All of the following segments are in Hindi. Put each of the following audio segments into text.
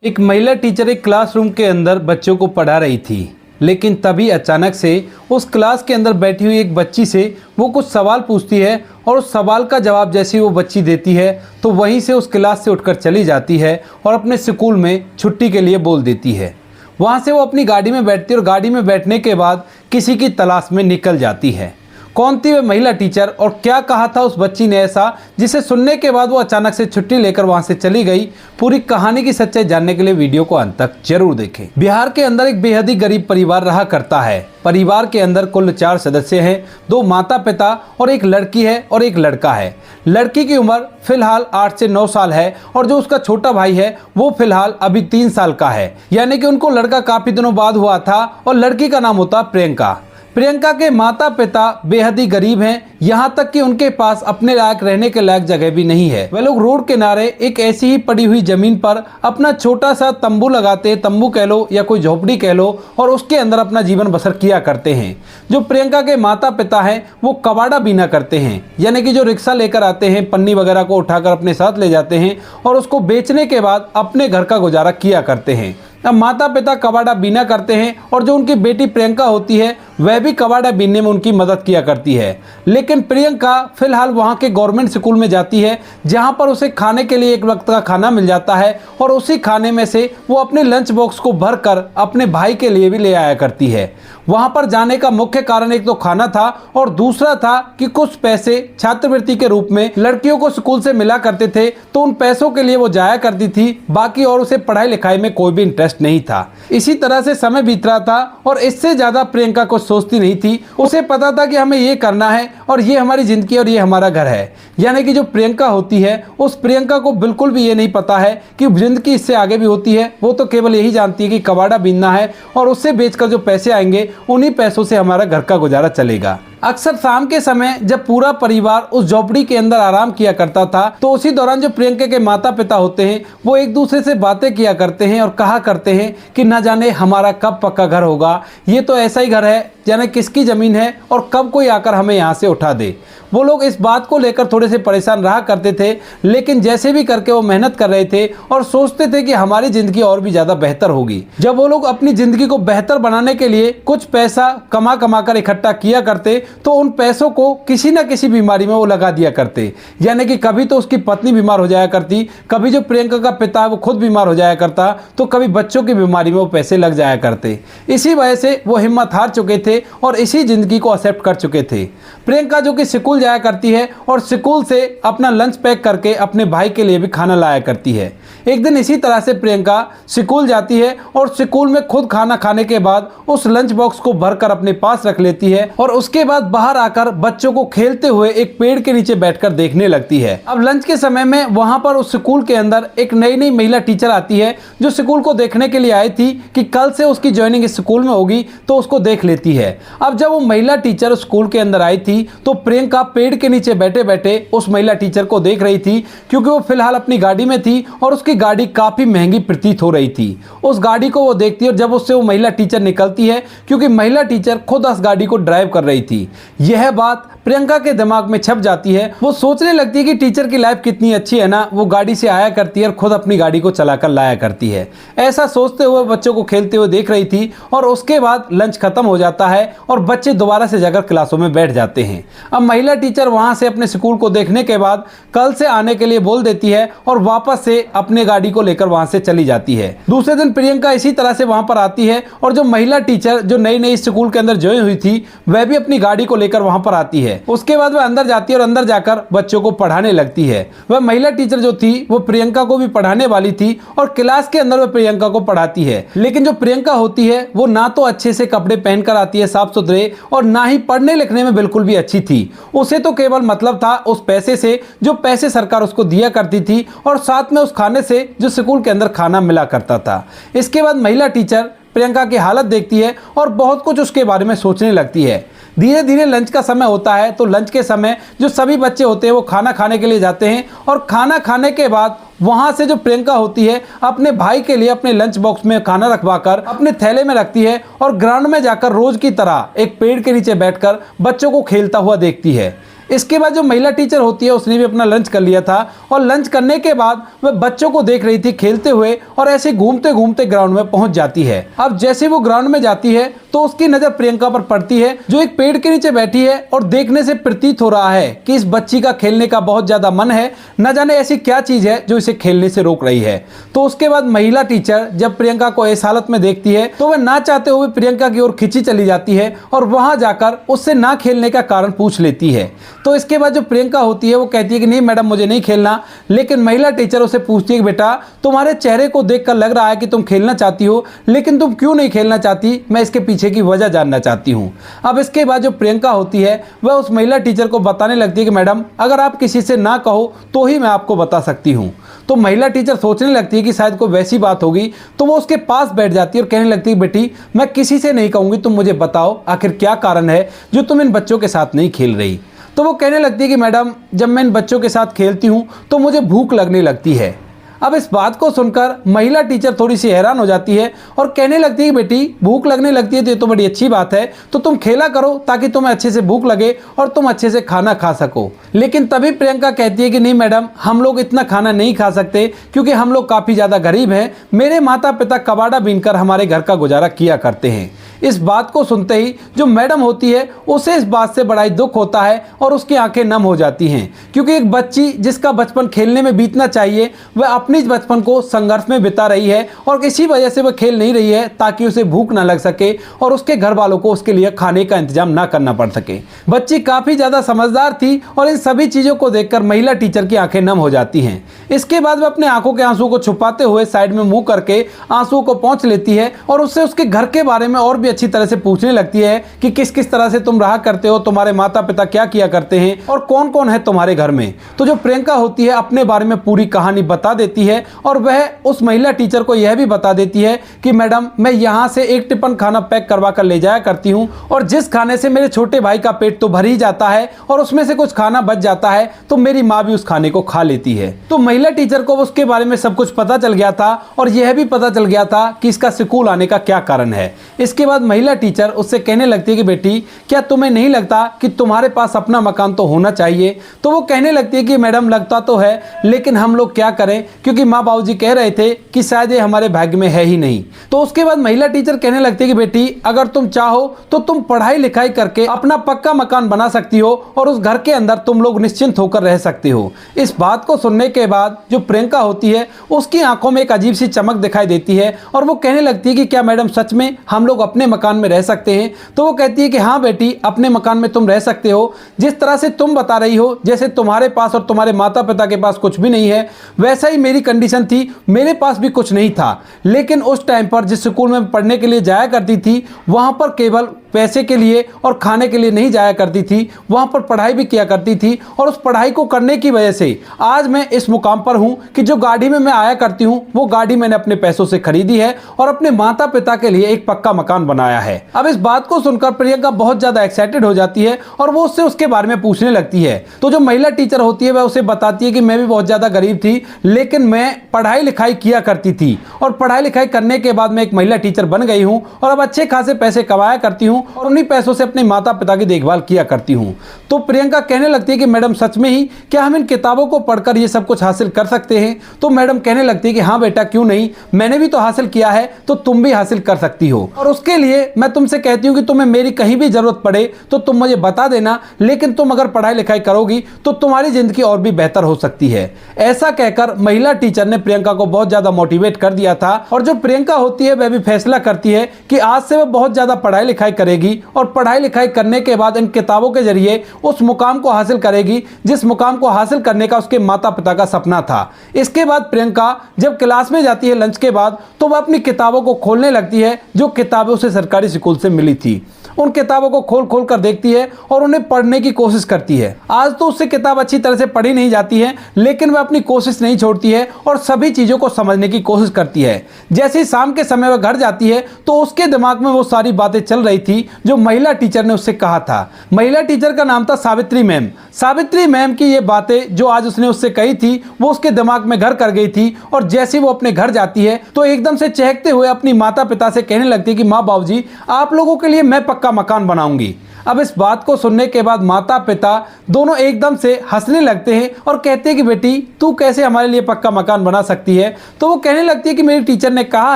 एक महिला टीचर एक क्लासरूम के अंदर बच्चों को पढ़ा रही थी, लेकिन तभी अचानक से उस क्लास के अंदर बैठी हुई एक बच्ची से वो कुछ सवाल पूछती है और उस सवाल का जवाब जैसे ही वो बच्ची देती है तो वहीं से उस क्लास से उठकर चली जाती है और अपने स्कूल में छुट्टी के लिए बोल देती है। वहाँ से वो अपनी गाड़ी में बैठती है और गाड़ी में बैठने के बाद किसी की तलाश में निकल जाती है। कौन थी वह महिला टीचर और क्या कहा था उस बच्ची ने ऐसा जिसे सुनने के बाद वो अचानक से छुट्टी लेकर वहां से चली गई? पूरी कहानी की सच्चाई जानने के लिए वीडियो को अंत तक जरूर देखें। बिहार के अंदर एक बेहद ही गरीब परिवार रहा करता है। परिवार के अंदर कुल 4 सदस्य हैं, 2 माता पिता और एक लड़की है और एक लड़का है। लड़की की उम्र फिलहाल 8 से 9 साल है और जो उसका छोटा भाई है वो फिलहाल अभी 3 साल का है, यानी कि उनको लड़का काफी दिनों बाद हुआ था और लड़की का नाम होता प्रियंका। प्रियंका के माता पिता बेहद ही गरीब हैं, यहाँ तक कि उनके पास अपने लायक रहने के लायक जगह भी नहीं है। वे लोग रोड किनारे एक ऐसी ही पड़ी हुई जमीन पर अपना छोटा सा तंबू लगाते, तंबू कह लो या कोई झोपड़ी कह लो, और उसके अंदर अपना जीवन बसर किया करते हैं। जो प्रियंका के माता पिता हैं वो कबाड़ा बीना करते हैं, यानी कि जो रिक्शा लेकर आते हैं, पन्नी वगैरह को उठाकर अपने साथ ले जाते हैं और उसको बेचने के बाद अपने घर का गुजारा किया करते हैं। अब माता पिता कबाड़ा बीना करते हैं और जो उनकी बेटी प्रियंका होती है वह भी कबाड़ा बीनने में उनकी मदद किया करती है। लेकिन प्रियंका फिलहाल वहां के गवर्नमेंट स्कूल में जाती है जहां पर उसे खाने के लिए एक वक्त का खाना मिल जाता है और उसी खाने में से वो अपने लंच बॉक्स को भरकर अपने भाई के लिए भी ले आया करती है। वहां पर जाने का मुख्य कारण एक तो खाना था और दूसरा था कि कुछ पैसे छात्रवृत्ति के रूप में लड़कियों को स्कूल से मिला करते थे, तो उन पैसों के लिए वो जाया करती थी। बाकी और उसे पढ़ाई लिखाई में कोई भी इंटरेस्ट नहीं था। इसी तरह से समय बीत रहा था और इससे ज्यादा प्रियंका कुछ सोचती नहीं थी। उसे पता था कि हमें ये करना है और ये हमारी जिंदगी और ये हमारा घर है। यानी कि जो प्रियंका होती है उस प्रियंका को बिल्कुल भी ये नहीं पता है कि जिंदगी इससे आगे भी होती है। वो तो केवल यही जानती है कि कबाड़ा बीनना है और उससे बेचकर जो पैसे आएंगे उन्हीं पैसों से हमारा घर का गुजारा चलेगा। अक्सर शाम के समय जब पूरा परिवार उस झोपड़ी के अंदर आराम किया करता था तो उसी दौरान जो प्रियंका के माता पिता होते हैं वो एक दूसरे से बातें किया करते हैं और कहा करते हैं कि न जाने हमारा कब पक्का घर होगा, ये तो ऐसा ही घर है जाने किसकी ज़मीन है और कब कोई आकर हमें यहाँ से उठा दे। वो लोग इस बात को लेकर थोड़े से परेशान रहा करते थे, लेकिन जैसे भी करके वो मेहनत कर रहे थे और सोचते थे कि हमारी ज़िंदगी और भी ज़्यादा बेहतर होगी। जब वो लोग अपनी ज़िंदगी को बेहतर बनाने के लिए कुछ पैसा कमा कर इकट्ठा किया करते तो उन पैसों को किसी न किसी बीमारी में वो लगा दिया करते। यानी कि कभी तो उसकी पत्नी बीमार हो जाया करती, कभी जो प्रियंका का पिता है वो खुद बीमार हो जाया करता, तो कभी बच्चों की बीमारी में वो पैसे लग जाया करते। इसी वजह से वो हिम्मत हार चुके थे और इसी जिंदगी को एक्सेप्ट कर चुके थे। प्रियंका जो कि स्कूल जाया करती है और स्कूल से अपना लंच पैक करके अपने भाई के लिए भी खाना लाया करती है। एक दिन इसी तरह से प्रियंका स्कूल जाती है और स्कूल में खुद खाना खाने के बाद उस लंच बॉक्स को भरकर अपने पास रख लेती है और उसके बाद बाहर आकर बच्चों को खेलते हुए एक पेड़ के नीचे बैठकर देखने लगती है। अब लंच के समय में वहां पर उस स्कूल के अंदर एक नई महिला टीचर आती है जो स्कूल को देखने के लिए आई थी कि कल से उसकी ज्वाइनिंग इस स्कूल में होगी, तो उसको देख लेती है। अब जब वो महिला टीचर स्कूल के अंदर आई थी तो प्रियंका पेड़ के नीचे बैठे बैठे उस महिला टीचर को देख रही थी, क्योंकि वो फिलहाल अपनी गाड़ी में थी और उसकी गाड़ी काफी महंगी प्रतीत हो रही थी। उस गाड़ी को वो देखती है और जब उससे वो महिला टीचर निकलती है, क्योंकि महिला टीचर खुद उस गाड़ी को ड्राइव कर रही थी, यह बात प्रियंका के दिमाग में छप जाती है। वो सोचने लगती है कि टीचर की लाइफ कितनी अच्छी है ना, वो गाड़ी से आया करती है और खुद अपनी गाड़ी को चलाकर लाया करती है। ऐसा सोचते हुए बच्चों को खेलते हुए देख रही थी और उसके बाद लंच खत्म हो जाता है और बच्चे दोबारा से जाकर क्लासों में बैठ जाते हैं। अब महिला टीचर वहां से अपने स्कूल को देखने के बाद कल से आने के लिए बोल देती है और वापस से अपने गाड़ी को लेकर वहां से चली जाती है। दूसरे दिन प्रियंका इसी तरह से वहां पर आती है और जो महिला टीचर जो नई स्कूल के अंदर ज्वाइन हुई थी वह भी अपनी गाड़ी को लेकर वहां पर आती है। उसके बाद वह अंदर जाती है और अंदर जाकर बच्चों को पढ़ाने लगती है। वह महिला टीचर जो थी वो प्रियंका को भी पढ़ाने वाली थी और क्लास के अंदर वह प्रियंका को पढ़ाती है। लेकिन जो प्रियंका होती है वो ना तो अच्छे से कपड़े पहनकर आती है साफ सुथरे और ना ही पढ़ने लिखने में बिल्कुल भी अच्छी थी। उसे तो केवल मतलब था उस पैसे से जो पैसे सरकार उसको दिया करती थी और साथ में उस खाने से जो स्कूल के अंदर खाना मिला करता था। इसके बाद महिला टीचर प्रियंका की हालत देखती है और बहुत कुछ उसके बारे में सोचने लगती है। धीरे धीरे लंच का समय होता है तो लंच के समय जो सभी बच्चे होते हैं वो खाना खाने के लिए जाते हैं और खाना खाने के बाद वहां से जो प्रियंका होती है अपने भाई के लिए अपने लंच बॉक्स में खाना रखवाकर अपने थैले में रखती है और ग्राउंड में जाकर रोज की तरह एक पेड़ के नीचे बैठकर बच्चों को खेलता हुआ देखती है। इसके बाद जो महिला टीचर होती है उसने भी अपना लंच कर लिया था और लंच करने के बाद वह बच्चों को देख रही थी खेलते हुए और ऐसे घूमते घूमते ग्राउंड में पहुंच जाती है। अब जैसे वो ग्राउंड में जाती है तो उसकी नजर प्रियंका पर पड़ती है जो एक पेड़ के नीचे बैठी है और देखने से प्रतीत हो रहा है कि इस बच्ची का खेलने का बहुत ज्यादा मन है, न जाने ऐसी क्या चीज है जो इसे खेलने से रोक रही है। तो उसके बाद महिला टीचर जब प्रियंका को इस हालत में देखती है तो वह ना चाहते हुए प्रियंका की ओर खिंची चली जाती है और वहां जाकर उससे ना खेलने का कारण पूछ लेती है। तो इसके बाद जो प्रियंका होती है वो कहती है कि नहीं मैडम मुझे नहीं खेलना, लेकिन महिला टीचर उसे पूछती है कि बेटा तुम्हारे चेहरे को देखकर लग रहा है कि तुम खेलना चाहती हो, लेकिन तुम क्यों नहीं खेलना चाहती, मैं इसके पीछे की वजह जानना चाहती हूँ। अब इसके बाद जो प्रियंका होती है वह उस महिला टीचर को बताने लगती है कि मैडम अगर आप किसी से ना कहो तो ही मैं आपको बता सकती हूँ। तो महिला टीचर सोचने लगती है कि शायद कोई वैसी बात होगी, तो वो उसके पास बैठ जाती है और कहने लगती है बेटी मैं किसी से नहीं कहूँगी, तुम मुझे बताओ आखिर क्या कारण है जो तुम इन बच्चों के साथ नहीं खेल रही। तो वो कहने लगती है कि मैडम जब मैं इन बच्चों के साथ खेलती हूँ तो मुझे भूख लगने लगती है। अब इस बात को सुनकर महिला टीचर थोड़ी सी हैरान हो जाती है और कहने लगती है बेटी भूख लगने लगती है तो ये तो बड़ी अच्छी बात है, तो तुम खेला करो ताकि तुम्हें अच्छे से भूख लगे और तुम अच्छे से खाना खा सको। लेकिन तभी प्रियंका कहती है कि नहीं मैडम हम लोग इतना खाना नहीं खा सकते क्योंकि हम लोग काफ़ी ज़्यादा गरीब हैं, मेरे माता पिता कबाड़ा बीनकर हमारे घर का गुजारा किया करते हैं। इस बात को सुनते ही जो मैडम होती है उसे इस बात से बड़ा ही दुख होता है और उसकी आंखें नम हो जाती हैं, क्योंकि एक बच्ची जिसका बचपन खेलने में बीतना चाहिए वह अपनी बचपन को संघर्ष में बिता रही है और इसी वजह से वह खेल नहीं रही है ताकि उसे भूख ना लग सके और उसके घर वालों को उसके लिए खाने का इंतजाम ना करना पड़ सके। बच्ची काफ़ी ज़्यादा समझदार थी और इन सभी चीज़ों को देखकर महिला टीचर की आंखें नम हो जाती हैं। इसके बाद वह अपने आंखों के आंसू को छुपाते हुए साइड में मुंह करके आंसू को पोंछ लेती है और उससे उसके घर के बारे में और भी अच्छी तरह से पूछने लगती है कि किस किस तरह से तुम रहा करते हो, तुम्हारे माता पिता क्या किया करते हैं और कौन कौन है तुम्हारे घर में। तो जो प्रियंका होती है अपने बारे में पूरी कहानी बता देती है और वह उस महिला टीचर को यह भी बता देती है कि मैडम मैं यहाँ से एक टिफिन खाना पैक करवा कर ले जाया करती हूँ और जिस खाने से मेरे छोटे भाई का पेट तो भर ही जाता है और उसमें से कुछ खाना बच जाता है तो मेरी माँ भी उस खाने को खा लेती है। तो महिला टीचर को उसके बारे में सब कुछ पता चल गया था और यह भी पता चल गया था कि इसका स्कूल आने का क्या कारण है। इसके बाद महिला टीचर उससे कहने लगती है कि बेटी क्या तुम्हें नहीं लगता कि तुम्हारे पास अपना मकान तो होना चाहिए। तो वो कहने लगती है कि मैडम लगता तो है, लेकिन हम लोग क्या करें क्योंकि माँ बाबूजी कह रहे थे कि शायद ये हमारे भाग्य में है ही नहीं। तो उसके बाद महिला टीचर कहने लगती है कि बेटी अगर तुम चाहो तो तुम पढ़ाई लिखाई करके अपना पक्का मकान बना सकती हो और उस घर के अंदर तुम लोग निश्चिंत होकर रह सकते हो। इस बात को सुनने के बाद जो प्रियंका होती है उसकी आंखों में एक अजीब सी चमक दिखाई देती है और वो कहने लगती है कि क्या मैडम सच में हम लोग अपने मकान में रह सकते हैं। तो वो कहती है कि हाँ बेटी अपने मकान में तुम रह सकते हो, जिस तरह से तुम बता रही हो जैसे तुम्हारे पास और तुम्हारे माता पिता के पास कुछ भी नहीं है वैसा ही मेरी कंडीशन थी, मेरे पास भी कुछ नहीं था। लेकिन उस टाइम पर जिस स्कूल में पढ़ने के लिए जाया करती थी वहां पर केवल पैसे के लिए और खाने के लिए नहीं जाया करती थी, वहां पर पढ़ाई भी किया करती थी और उस पढ़ाई को करने की वजह से आज मैं इस मुकाम पर हूं कि जो गाड़ी में मैं आया करती हूं वो गाड़ी मैंने अपने पैसों से खरीदी है और अपने माता पिता के लिए एक पक्का मकान बनाया है। अब इस बात को सुनकर प्रियंका बहुत ज्यादा एक्साइटेड हो जाती है और वो उससे उसके बारे में पूछने लगती है। तो जो महिला टीचर होती है वह उसे बताती है कि मैं भी बहुत ज्यादा गरीब थी, लेकिन मैं पढ़ाई लिखाई किया करती थी और पढ़ाई लिखाई करने के बाद मैं एक महिला टीचर बन गई हूं और अब अच्छे खासे पैसे कमाया करती हूं और उन्हीं पैसों से अपने माता पिता की देखभाल किया करती हूं। तो प्रियंका कहने लगती है कि मैडम सच में ही क्या हम इन किताबों को पढ़कर ये सब कुछ हासिल कर सकते हैं। तो मैडम कहने लगती है कि हाँ बेटा क्यों नहीं, मैंने भी तो हासिल किया है तो तुम भी हासिल कर सकती हो और उसके लिए मैं तुमसे कहती हूँ कि तुम्हें मेरी कहीं भी जरूरत पड़े तो तुम मुझे बता देना, लेकिन तुम अगर पढ़ाई लिखाई करोगी तो तुम्हारी जिंदगी और भी बेहतर हो सकती है। ऐसा कहकर महिला टीचर ने प्रियंका को बहुत ज्यादा मोटिवेट कर दिया था और जो प्रियंका होती है वह भी फैसला करती है कि आज से वह बहुत ज्यादा पढ़ाई लिखाई करेगी और पढ़ाई लिखाई करने के बाद इन किताबों के जरिए उस मुकाम को हासिल करेगी जिस मुकाम को हासिल करने का उसके माता पिता का सपना था। इसके बाद प्रियंका जब क्लास में जाती है लंच के बाद तो वह अपनी किताबों को खोलने लगती है जो किताबें उसे सरकारी स्कूल से मिली थी। उन किताबों को खोल खोल कर देखती है और उन्हें पढ़ने की कोशिश करती है। आज तो उससे किताब अच्छी तरह से पढ़ी नहीं जाती है, लेकिन वह अपनी कोशिश नहीं छोड़ती है और सभी चीज़ों को समझने की कोशिश करती है। जैसे ही शाम के समय वह घर जाती है तो उसके दिमाग में वो सारी बातें चल रही थी जो महिला टीचर ने उससे कहा था। महिला टीचर का नाम था सावित्री मैम। सावित्री मैम की ये बातें जो आज उसने उससे कही थी वो उसके दिमाग में घर कर गई थी और जैसे वो अपने घर जाती है तो एकदम से चहकते हुए अपनी माता पिता से कहने लगती है कि माँ बाबूजी आप लोगों के लिए मैं पक्का मकान बनाऊंगी। अब इस बात को सुनने के बाद माता पिता दोनों एकदम से हंसने लगते हैं और कहते हैं कि बेटी तू कैसे हमारे लिए पक्का मकान बना सकती है। तो वो कहने लगती है कि मेरी टीचर ने कहा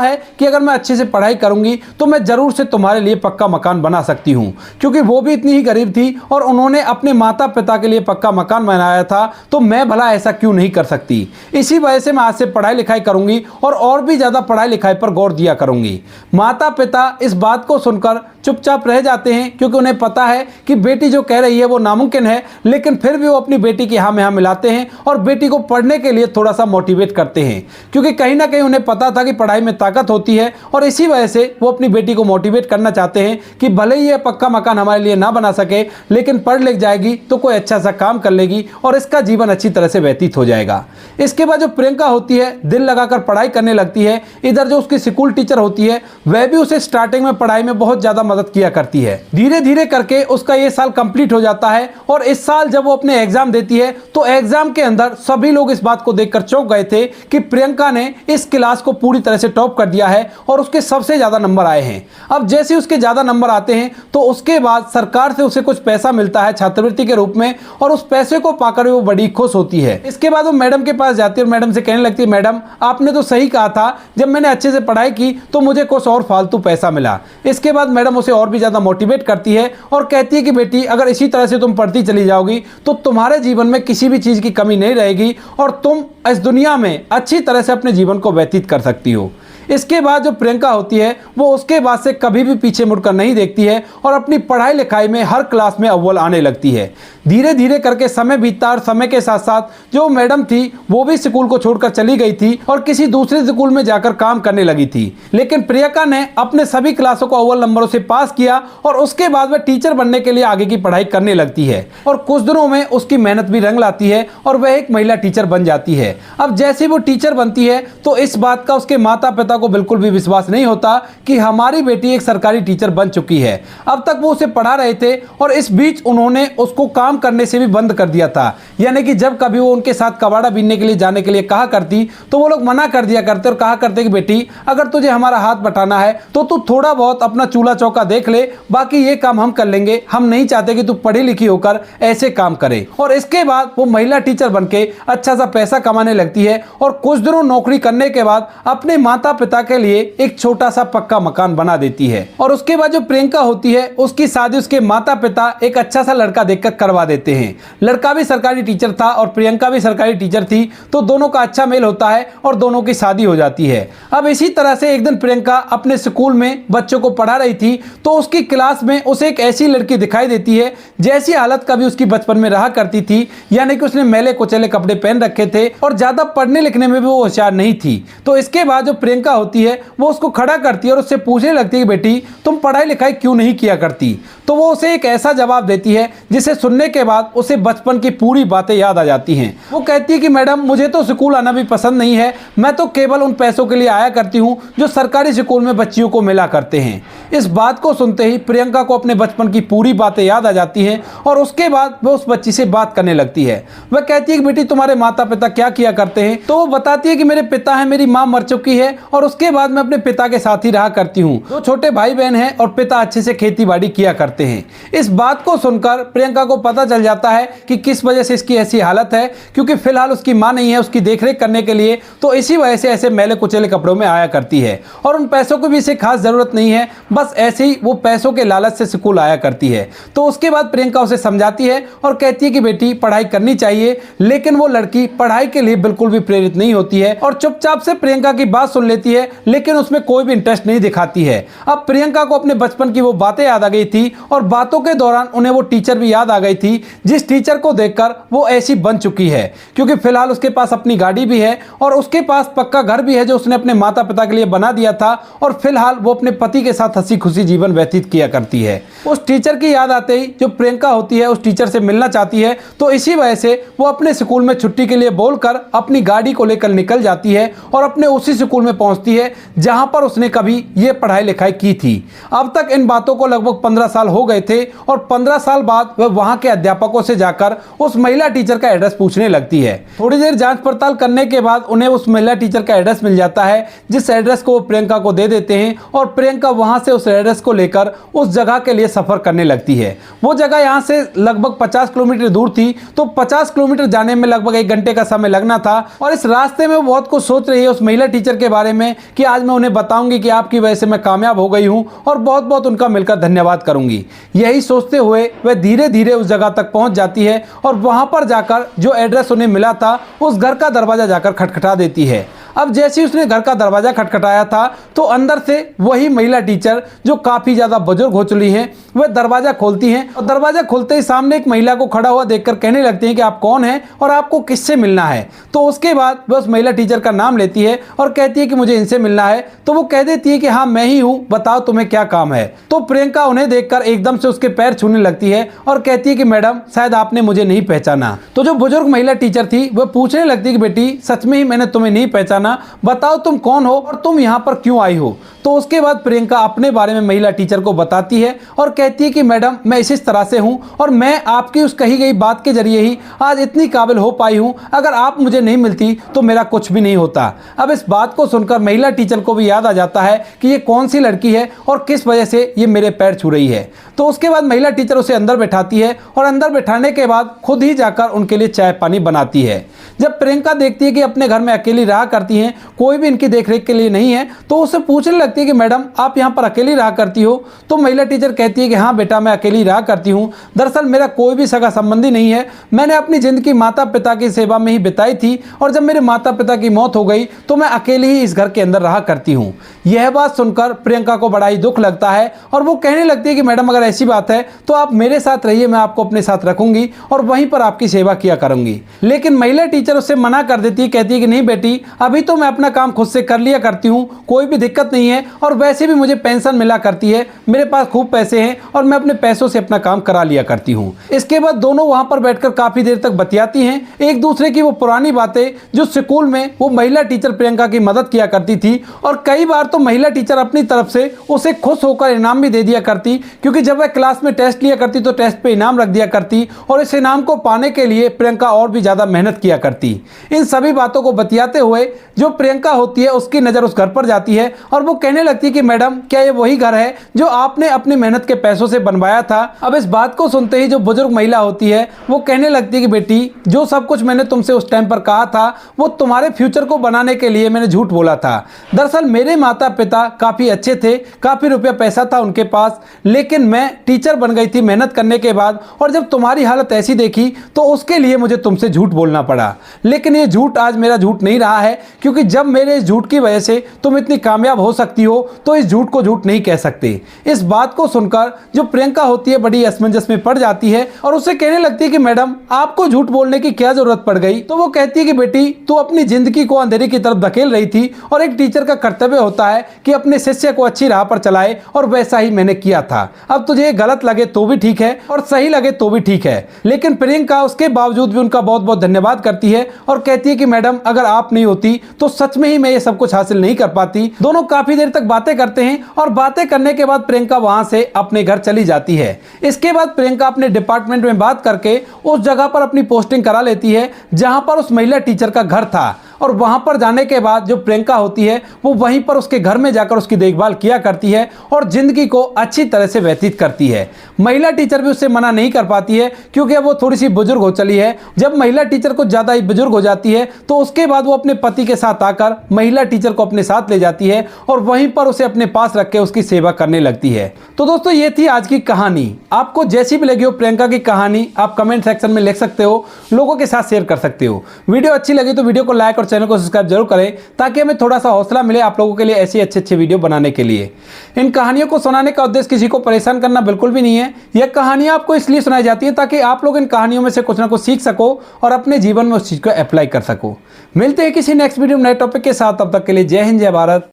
है कि अगर मैं अच्छे से पढ़ाई करूंगी तो मैं जरूर से तुम्हारे लिए पक्का मकान बना सकती हूँ, क्योंकि वो भी इतनी ही गरीब थी और उन्होंने अपने माता पिता के लिए पक्का मकान बनाया था, तो मैं भला ऐसा क्यों नहीं कर सकती। इसी वजह से मैं आज से पढ़ाई लिखाई करूंगी और भी ज्यादा पढ़ाई लिखाई पर गौर दिया करूंगी। माता पिता इस बात को सुनकर चुपचाप रह जाते हैं, क्योंकि उन्हें पता है कि बेटी जो कह रही है वो नामुमकिन है, लेकिन फिर भी वो अपनी बेटी की हाँ में हाँ मिलाते हैं और बेटी को पढ़ने के लिए थोड़ा सा मोटिवेट करते हैं, क्योंकि कहीं ना कहीं उन्हें पता था कि पढ़ाई में ताकत होती है। और इसी वजह से वो अपनी बेटी को मोटिवेट करना चाहते हैं कि भले ही ये पक्का मकान हमारे लिए ना बना सके, लेकिन पढ़ लिख जाएगी तो कोई अच्छा सा काम कर लेगी और इसका जीवन अच्छी तरह से व्यतीत हो जाएगा। इसके बाद जो प्रियंका होती है दिल लगाकर पढ़ाई करने लगती है। इधर जो उसकी स्कूल टीचर होती है वह भी उसे स्टार्टिंग में पढ़ाई में बहुत ज्यादा मदद किया करती है। धीरे धीरे करके उसका ये साल कंप्लीट हो जाता है और इस साल जब वो अपने एग्जाम देती है तो एग्जाम के अंदर सभी लोग इस बात को देखकर चौंक गए थे कि प्रियंका ने इस क्लास को पूरी तरह से टॉप कर दिया है और उसके सबसे ज्यादा नंबर आए हैं। अब जैसे उसके ज्यादा नंबर आते हैं तो उसके बाद सरकार से उसे कुछ पैसा मिलता है छात्रवृत्ति के रूप में, और उस पैसे को पाकर वो बड़ी खुश होती है। इसके बाद वो मैडम के पास जाती है और मैडम से कहने लगती है, मैडम आपने तो सही कहा था, जब मैंने अच्छे से पढ़ाई की तो मुझे कुछ और फालतू पैसा मिला। इसके बाद मैडम उसे और भी ज्यादा मोटिवेट करती है और कहती है कि बेटी अगर इसी तरह से तुम पढ़ती चली जाओगी तो तुम्हारे जीवन में किसी भी चीज की कमी नहीं रहेगी और तुम इस दुनिया में अच्छी तरह से अपने जीवन को व्यतीत कर सकती हो। इसके बाद जो प्रियंका होती है वो उसके बाद से कभी भी पीछे मुड़कर नहीं देखती है और अपनी पढ़ाई लिखाई में हर क्लास में अव्वल आने लगती है। धीरे धीरे करके समय बीतता और समय के साथ साथ जो मैडम थी वो भी स्कूल को छोड़कर चली गई थी और किसी दूसरे स्कूल में जाकर काम करने लगी थी। लेकिन प्रियंका ने अपने सभी क्लासों को अव्वल नंबरों से पास किया और उसके बाद वह टीचर बनने के लिए आगे की पढ़ाई करने लगती है और कुछ दिनों में उसकी मेहनत भी रंग लाती है और वह एक महिला टीचर बन जाती है। अब जैसे वो टीचर बनती है तो इस बात का उसके माता पिता को बिल्कुल भी विश्वास नहीं होता कि हमारी बेटी एक सरकारी टीचर बन चुकी है। अब तक वो उसे पढ़ा रहे थे और इस बीच उन्होंने उसको काम करने से भी बंद कर दिया था, यानी कि जब कभी वो उनके साथ कबाड़ा बीनने के लिए जाने के लिए कहा करती तो वो लोग मना कर दिया करते और कहा करते कि बेटी अगर तुझे हमारा हाथ बटाना है तो तू थोड़ा बहुत अपना चूल्हा चौका देख ले, बाकी ये काम हम कर लेंगे, हम नहीं चाहते कि तू पढ़ी लिखी होकर ऐसे काम करे। और इसके बाद वो महिला टीचर बनके अच्छा सा पैसा कमाने लगती है और कुछ दिनों नौकरी करने के बाद अपने माता पिता के लिए एक छोटा सा पक्का मकान बना देती है। और उसके बाद जो प्रियंका होती है उसकी शादी उसके माता पिता एक अच्छा सा लड़का देखकर करवा देते हैं। लड़का भी सरकारी टीचर था और प्रियंका भी सरकारी टीचर थी, तो दोनों का अच्छा मेल होता है और दोनों की शादी हो जाती है। अब इसी तरह से एक दिन प्रियंका अपने स्कूल में बच्चों को पढ़ा रही थी तो उसकी क्लास में उसे एक ऐसी लड़की दिखाई देती है जैसी हालत कभी उसकी बचपन में रहा करती थी, यानी कि उसने मैले कुचले कपड़े पहन रखे थे और ज्यादा पढ़ने लिखने में भी वो होशियार नहीं थी। तो इसके बाद जो प्रियंका होती है वो उसको खड़ा करती है और उससे पूछने लगती है कि बेटी तुम पढ़ाई लिखाई क्यों नहीं किया करती। तो वो उसे एक ऐसा जवाब देती है जिसे सुनने के बाद उसे बचपन की पूरी बातें याद आ जाती हैं। वो कहती है कि मैडम मुझे तो स्कूल आना भी पसंद नहीं है, मैं तो केवल उन पैसों के लिए आया करती हूँ जो सरकारी स्कूल में बच्चियों को मिला करते हैं। इस बात को सुनते ही प्रियंका को अपने बचपन की पूरी बातें याद आ जाती हैं और उसके बाद वह उस बच्ची से बात करने लगती है। वह कहती है कि बेटी तुम्हारे माता पिता क्या किया करते हैं। तो वो बताती है कि मेरे पिता है, मेरी माँ मर चुकी है और उसके बाद मैं अपने पिता के साथ ही रहा करती हूँ। दो छोटे भाई बहन हैं और पिता अच्छे से खेती बाड़ी किया करते हैं। इस बात को सुनकर प्रियंका को पता चल जाता है कि किस वजह से इसकी ऐसी हालत है, क्योंकि फिलहाल उसकी माँ नहीं है उसकी देखरेख करने के लिए, तो इसी वजह से ऐसे मैले कुचले कपड़ों में आया करती है और उन पैसों की भी इसे खास जरूरत नहीं है, बस ऐसे ही वो पैसों के लालच से स्कूल आया करती है। तो उसके बाद प्रियंका उसे समझाती है और कहती है कि बेटी पढ़ाई करनी चाहिए, लेकिन वो लड़की पढ़ाई के लिए बिल्कुल भी प्रेरित नहीं होती है और चुपचाप से प्रियंका की बात सुन लेती है, लेकिन उसमें कोई भी इंटरेस्ट नहीं दिखाती है। अब प्रियंका को अपने बचपन की वो बातें याद आ गई थी और बातों के दौरान उन्हें वो टीचर भी याद आ गई थी जिस टीचर को देखकर वो ऐसी बन चुकी है, क्योंकि फिलहाल उसके पास अपनी गाड़ी भी है और उसके पास पक्का घर भी है जो उसने अपने माता पिता के लिए बना दिया था और फिलहाल वो अपने पति के साथ हंसी खुशी जीवन व्यतीत किया करती है। उस टीचर की याद आते ही जो प्रियंका होती है उस टीचर से मिलना चाहती है, तो इसी वजह से वो अपने स्कूल में छुट्टी के लिए बोलकर अपनी गाड़ी को लेकर निकल जाती है और अपने उसी स्कूल में पहुंचती है जहां पर उसने कभी ये पढ़ाई लिखाई की थी। अब तक इन बातों को लगभग 15 साल हो गए थे और 15 साल बाद वह वहां के अध्यापकों से जाकर उस महिला टीचर का एड्रेस पूछने लगती है। थोड़ी देर जांच पड़ताल करने के बाद उन्हें उस महिला टीचर का एड्रेस मिल जाता है, जिस एड्रेस को वो प्रियंका को दे देते हैं और प्रियंका वहां से उस एड्रेस को लेकर उस जगह के लिए सफ़र करने लगती है। वो जगह यहाँ से लगभग 50 किलोमीटर दूर थी, तो 50 किलोमीटर जाने में लगभग 1 घंटे का समय लगना था। और इस रास्ते में वो बहुत कुछ सोच रही है उस महिला टीचर के बारे में कि आज मैं उन्हें बताऊंगी कि आपकी वजह से मैं कामयाब हो गई हूँ और बहुत बहुत उनका मिलकर धन्यवाद करूंगी। यही सोचते हुए वह धीरे धीरे उस जगह तक पहुंच जाती है और वहां पर जाकर जो एड्रेस उन्हें मिला था उस घर का दरवाजा जाकर खटखटा देती है। अब जैसे ही उसने घर का दरवाजा खटखटाया था तो अंदर से वही महिला टीचर जो काफ़ी ज़्यादा बुजुर्ग हो चुकी हैं वह दरवाज़ा खोलती हैं और दरवाज़ा खोलते ही सामने एक महिला को खड़ा हुआ देखकर कहने लगती हैं कि आप कौन हैं और आपको किससे मिलना है। तो उसके बाद वह उस महिला टीचर का नाम लेती है और कहती है कि मुझे इनसे मिलना है। तो वो कह देती है कि हाँ मैं ही हूँ, बताओ तुम्हें क्या काम है। तो प्रियंका उन्हें देखकर एकदम से उसके पैर छूने लगती है और कहती है कि मैडम शायद आपने मुझे नहीं पहचाना। तो जो बुजुर्ग महिला टीचर थी वह पूछने लगती है कि बेटी सच में ही मैंने तुम्हें नहीं पहचाना, बताओ तुम कौन हो और तुम यहाँ पर क्यों आई हो। तो उसके बाद प्रियंका अपने बारे में महिला टीचर को बताती है और कहती है कि मैडम मैं इस तरह से हूँ और मैं आपकी उस कही गई बात के जरिए ही आज इतनी काबिल हो पाई हूँ, अगर आप मुझे नहीं मिलती तो मेरा कुछ भी नहीं होता। अब इस बात को सुनकर महिला टीचर को भी याद आ जाता है कि ये कौन सी लड़की है और किस वजह से ये मेरे पैर छू रही है। तो उसके बाद महिला टीचर उसे अंदर बैठाती है और अंदर बैठाने के बाद खुद ही जाकर उनके लिए चाय पानी बनाती है। जब प्रियंका देखती है कि अपने घर में अकेली रहा करती हैं, कोई भी इनकी देखरेख के लिए नहीं है, तो उससे पूछने लगती है कि मैडम आप यहाँ पर अकेली रहा करती हो। तो महिला टीचर कहती है कि हाँ बेटा मैं अकेली रहा करती हूँ, दरअसल मेरा कोई भी सगा संबंधी नहीं है, मैंने अपनी ज़िंदगी माता पिता की सेवा में ही बिताई थी और जब मेरे माता पिता की मौत हो गई तो मैं अकेली ही इस घर के अंदर रहा करती हूँ। यह बात सुनकर प्रियंका को बड़ा ही दुख लगता है और वो कहने लगती है कि मैडम अगर ऐसी बात है तो आप मेरे साथ रहिए, मैं आपको अपने साथ रखूंगी और वहीं पर आपकी सेवा किया करूंगी। लेकिन महिला टीचर उससे मना कर देती है, कहती है कि नहीं बेटी अभी तो मैं अपना काम खुद से कर लिया करती हूँ, कोई भी दिक्कत नहीं है और वैसे भी मुझे पेंशन मिला करती है, मेरे पास खूब पैसे हैं और मैं अपने पैसों से अपना काम करा लिया करती हूँ। इसके बाद दोनों वहां पर बैठकर काफी देर तक बतियाती हैं, एक दूसरे की वो पुरानी बातें जो स्कूल में वो महिला टीचर प्रियंका की मदद किया करती थी और कई बार तो महिला टीचर अपनी तरफ से उसे खुश होकर इनाम भी दे दिया करती, क्योंकि जब वह क्लास में टेस्ट लिया करती तो टेस्ट पे इनाम रख दिया करती और इस इनाम को पाने के लिए प्रियंका और भी ज्यादा मेहनत किया करती। इन सभी बातों को बतियाते हुए जो प्रियंका होती है उसकी नजर उस घर पर जाती है और वो कहने लगती है कि मैडम क्या ये वही घर है जो आपने अपनी मेहनत के पैसों से बनवाया था। अब इस बात को सुनते ही जो बुजुर्ग महिला होती है वो कहने लगती है कि बेटी जो सब कुछ मैंने तुमसे उस टाइम पर कहा था वो तुम्हारे फ्यूचर को बनाने के लिए मैंने झूठ बोला था। दरअसल मेरे माता पिता काफी अच्छे थे, काफी रुपया पैसा था उनके पास, लेकिन मैं टीचर बन गई थी मेहनत करने के बाद और जब तुम्हारी हालत ऐसी देखी तो उसके लिए मुझे तुमसे झूठ बोलना पड़ा। लेकिन ये झूठ आज मेरा झूठ नहीं रहा है, क्योंकि जब मेरे इस झूठ की वजह से तुम इतनी कामयाब हो सकती हो तो इस झूठ को झूठ नहीं कह सकते। इस बात को सुनकर जो प्रियंका होती है बड़ी असमंजस में पड़ जाती है और उससे कहने लगती है कि मैडम आपको झूठ बोलने की क्या जरूरत पड़ गई। तो वो कहती है कि बेटी तू अपनी जिंदगी को अंधेरे की तरफ धकेल रही थी और एक टीचर का कर्तव्य होता है कि अपने शिष्य को अच्छी राह पर चलाए और वैसा ही मैंने किया था। अब तुझे गलत लगे तो भी ठीक है और सही लगे तो भी ठीक है। लेकिन प्रियंका उसके बावजूद भी उनका बहुत बहुत धन्यवाद करती है और कहती है कि मैडम अगर आप नहीं होती तो सच में ही मैं ये सब कुछ हासिल नहीं कर पाती। दोनों काफी देर तक बातें करते हैं और बातें करने के बाद प्रियंका वहां से अपने घर चली जाती है। इसके बाद प्रियंका अपने डिपार्टमेंट में बात करके उस जगह पर अपनी पोस्टिंग करा लेती है जहां पर उस महिला टीचर का घर था और वहां पर जाने के बाद जो प्रियंका होती है वो वहीं पर उसके घर में जाकर उसकी देखभाल किया करती है और जिंदगी को अच्छी तरह से व्यतीत करती है। महिला टीचर भी उससे मना नहीं कर पाती है क्योंकि अब वो थोड़ी सी बुजुर्ग हो चली है। जब महिला टीचर को ज्यादा ही बुजुर्ग हो जाती है तो उसके बाद वो अपने पति के साथ आकर महिला टीचर को अपने साथ ले जाती है और वहीं पर उसे अपने पास रख के उसकी सेवा करने लगती है। तो दोस्तों ये थी आज की कहानी। आपको जैसी भी लगी हो प्रियंका की कहानी आप कमेंट सेक्शन में लिख सकते हो, लोगों के साथ शेयर कर सकते हो। वीडियो अच्छी लगी तो वीडियो को लाइक और चैनल को सब्सक्राइब जरूर करें ताकि हमें थोड़ा सा हौसला मिले आप लोगों के लिए ऐसे अच्छे वीडियो बनाने के लिए। इन कहानियों को सुनाने का उद्देश्य किसी को परेशान करना बिल्कुल भी नहीं है। यह कहानियां आपको इसलिए सुनाई जाती है ताकि आप लोग इन कहानियों में से कुछ ना कुछ सीख सको और अपने जीवन में उस चीज को अप्लाई कर सको। मिलते हैं किसी नेक्स्ट वीडियो में नए टॉपिक के साथ, तब तक के लिए जय हिंद जय भारत।